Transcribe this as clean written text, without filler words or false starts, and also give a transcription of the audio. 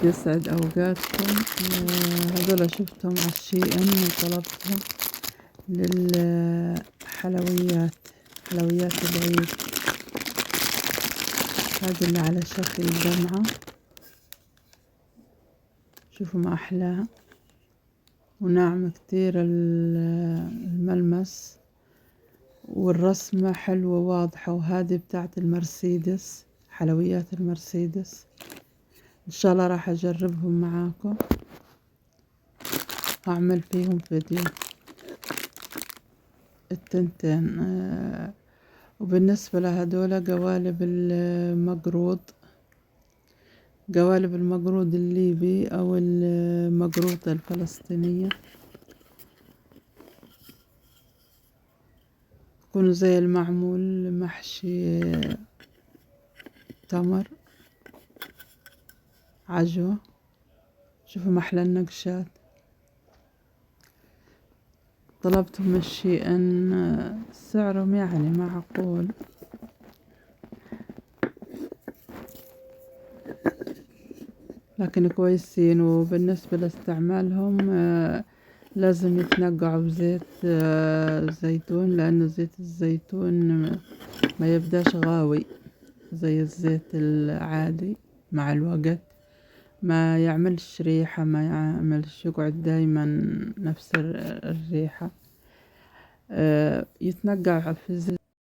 يسعد أوقاتكم. هذولا شفتهم على الشيئين وطلبتهم للحلويات، حلويات العيد. هذه اللي على شكل دمعة، شوفوا ما أحلاها، وناعمة كتير الملمس، والرسمة حلوة واضحة. وهذه بتاعت المرسيدس، حلويات المرسيدس. إن شاء الله راح أجربهم معاكم، أعمل فيهم فيديو التنتين. وبالنسبة لهدول قوالب المقروض، قوالب المقروض الليبي أو المقروطة الفلسطينية، يكونوا زي المعمول محشي تمر عجوة. شوفوا محلى النقشات. طلبتهم الشيئين، سعرهم يعني معقول. لكن كويسين. وبالنسبة لاستعمالهم لازم يتنقعوا بزيت زيتون، لأنه زيت الزيتون ما يبداش غاوي زي الزيت العادي. مع الوقت ما يعملش ريحة، ما يعملش، يقعد دايما نفس الريحة. يتنقع في زيت